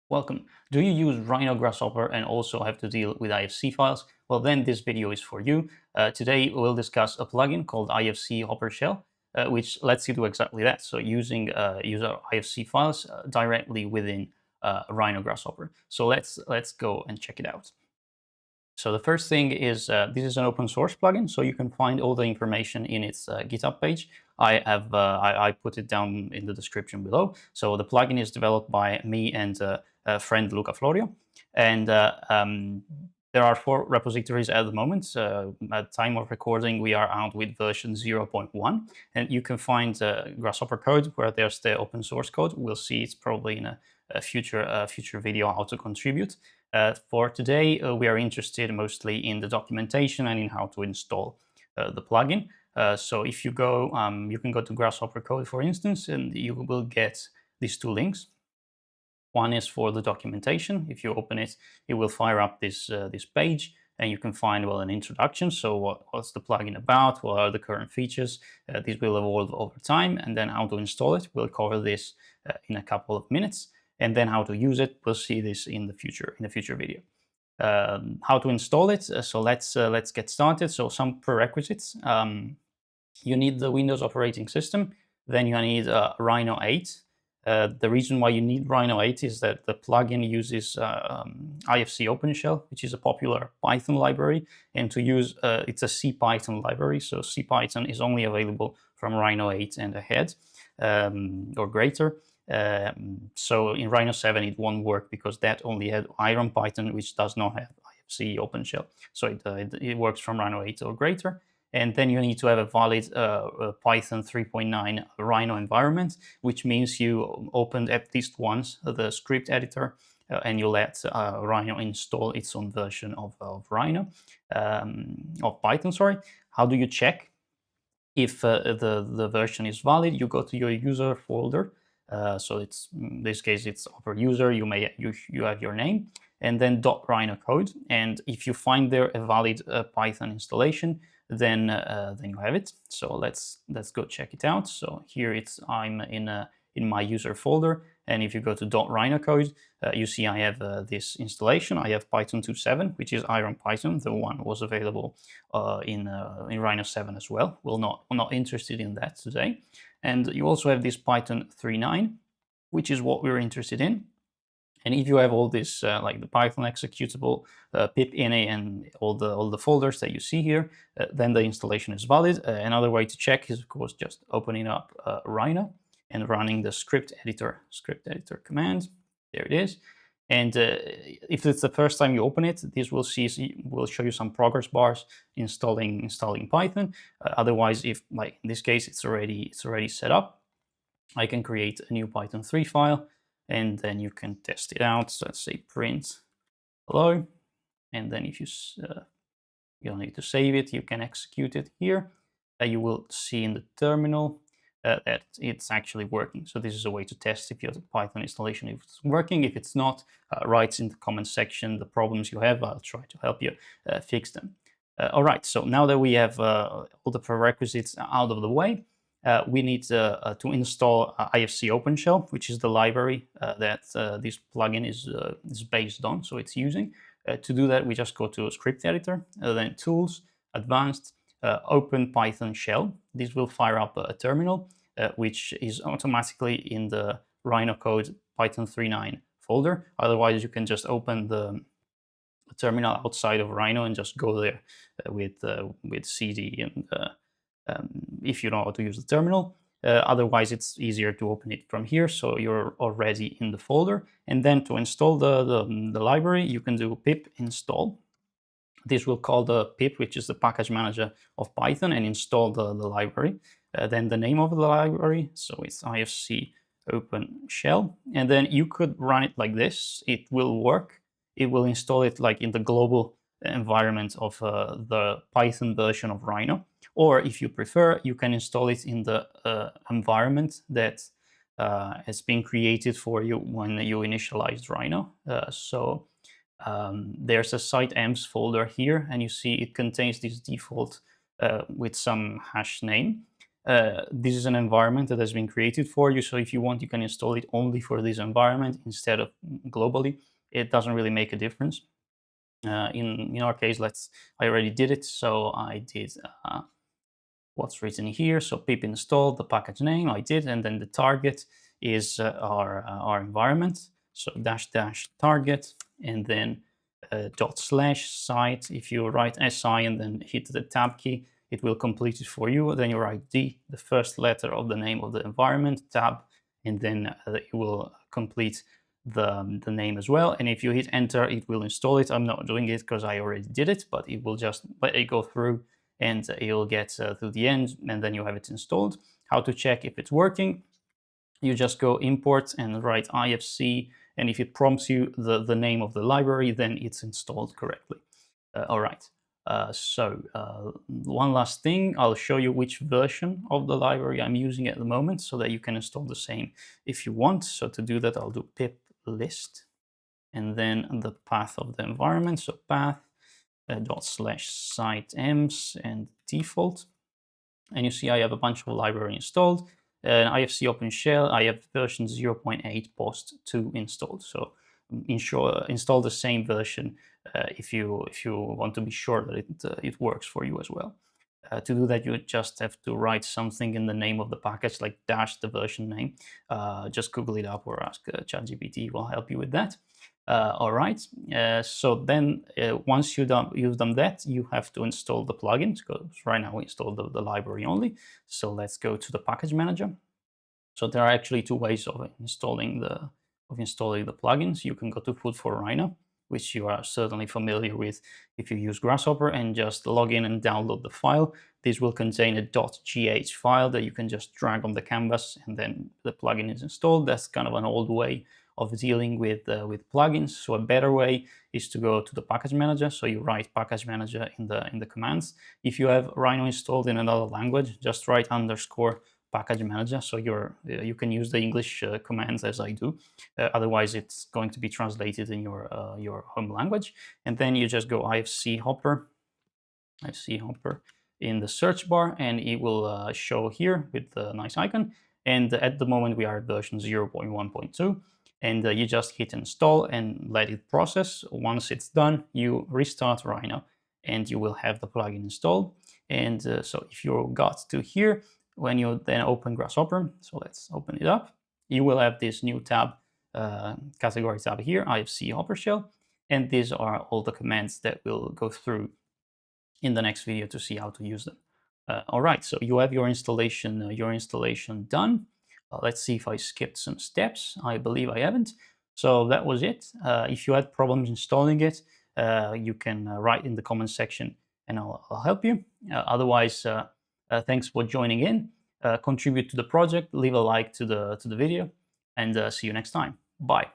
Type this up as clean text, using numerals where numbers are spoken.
Welcome. Do you use Rhino Grasshopper and also have to deal with IFC files? Well, then this video is for you. Today we'll discuss a plugin called IfcHopperShell, which lets you do exactly that. So using user IFC files directly within Rhino Grasshopper. So let's go and check it out. So the first thing is this is an open source plugin, so you can find all the information in its GitHub page. I put it down in the description below. So the plugin is developed by me and friend Luca Florio, and there are 4 repositories at the moment. At time of recording, we are out with version 0.1, and you can find Grasshopper code where there's the open source code. We'll see it's probably in a future video how to contribute. For today, we are interested mostly in the documentation and in how to install the plugin. So if you go, you can go to Grasshopper code, for instance, and you will get these 2 links. One is for the documentation. If you open it, it will fire up this page, and you can find, well, an introduction. So what's the plugin about? What are the current features? These will evolve over time, and then how to install it. We'll cover this in a couple of minutes, and then how to use it. We'll see this in the future video. How to install it? So let's get started. So some prerequisites. You need the Windows operating system. Then you need Rhino 8. The reason why you need Rhino 8 is that the plugin uses ifcOpenshell, which is a popular Python library, and to use it's a CPython library. So CPython is only available from Rhino 8 and ahead or greater. So in Rhino 7 it won't work because that only had IronPython, which does not have ifcOpenshell. So it works from Rhino 8 or greater. And then you need to have a valid Python 3.9 Rhino environment, which means you opened at least once the script editor and you let Rhino install its own version of Rhino, of Python, sorry. How do you check if the version is valid? You go to your user folder. So it's, in this case, it's upper user, you have your name, and then .rhino code. And if you find there a valid Python installation, then you have it. So let's go check it out. So here I'm in my user folder, and if you go to .rhino code, you see I have this installation. I have Python 2.7, which is IronPython. The one was available in Rhino 7 as well. We're not interested in that today. And you also have this Python 3.9, which is what we're interested in. And if you have all this, like the Python executable, pip ini, and all the folders that you see here, then the installation is valid. Another way to check is, of course, just opening up Rhino and running the script editor command. There it is. And if it's the first time you open it, this will show you some progress bars installing Python. Otherwise, if, like in this case, it's already set up, I can create a new Python 3 file, and then you can test it out. So let's say print hello, and then if you don't need to save it, you can execute it here. You will see in the terminal that it's actually working. So this is a way to test if your Python installation is working. If it's not, write in the comment section the problems you have. I'll try to help you fix them. All right, so now that we have all the prerequisites out of the way, we need to install ifcOpenshell, which is the library that this plugin is based on, so it's using. To do that, we just go to script editor, then tools, advanced, open Python shell. This will fire up a terminal, which is automatically in the Rhino code Python 3.9 folder. Otherwise, you can just open the terminal outside of Rhino and just go there with cd and if you know how to use the terminal. Otherwise, it's easier to open it from here, so you're already in the folder. And then to install the library, you can do pip install. This will call the pip, which is the package manager of Python, and install the library. Then the name of the library, so it's ifcOpenshell. And then you could run it like this. It will work. It will install it like in the global environment of the Python version of Rhino. Or if you prefer, you can install it in the environment that has been created for you when you initialized Rhino. There's a site amps folder here, and you see it contains this default with some hash name. this is an environment that has been created for you. So if you want, you can install it only for this environment instead of globally. It doesn't really make a difference. In our case, I already did it. So I did what's written here. So pip install the package name, I did, and then the target is our environment. So -- target, and then /site. If you write SI and then hit the tab key, it will complete it for you. Then you write D, the first letter of the name of the environment, tab, and then it will complete the name as well. And if you hit enter, it will install it. I'm not doing it because I already did it, but it will just let it go through, and you'll get to the end, and then you have it installed. How to check if it's working? You just go import and write IFC, and if it prompts you the name of the library, then it's installed correctly. All right. One last thing, I'll show you which version of the library I'm using at the moment so that you can install the same if you want. So to do that, I'll do pip list and then the path of the environment. So path /site ems and default. And you see I have a bunch of library installed. IfcHopperShell, I have version 0.8 post 2 installed. So install the same version if you want to be sure that it works for you as well. To do that, you just have to write something in the name of the package, like -- the version name. Just Google it up or ask ChatGPT, will help you with that. All right, so then once you've done that, you have to install the plugins, because right now we installed the library only. So let's go to the package manager. So there are actually two ways of installing the plugins. You can go to Food4Rhino, which you are certainly familiar with if you use Grasshopper, and just log in and download the file. This will contain a .gh file that you can just drag on the canvas, and then the plugin is installed. That's kind of an old way of dealing with plugins. So a better way is to go to the package manager. So you write package manager in the commands. If you have Rhino installed in another language, just write _ package manager. So you can use the English commands as I do. Otherwise, it's going to be translated in your home language. And then you just go ifchopper in the search bar, and it will show here with the nice icon. And at the moment, we are at version 0.1.2. And you just hit install and let it process. Once it's done, you restart Rhino, and you will have the plugin installed. And so if you got to here, when you then open Grasshopper, so let's open it up, you will have this new tab, category tab here, IfcHopperShell, and these are all the commands that we'll go through in the next video to see how to use them. All right, so you have your installation done. Let's see if I skipped some steps. I believe I haven't. So that was it. If you had problems installing it, you can write in the comment section and I'll help you. Otherwise, thanks for joining in. Contribute to the project, leave a like to the video, and see you next time. Bye.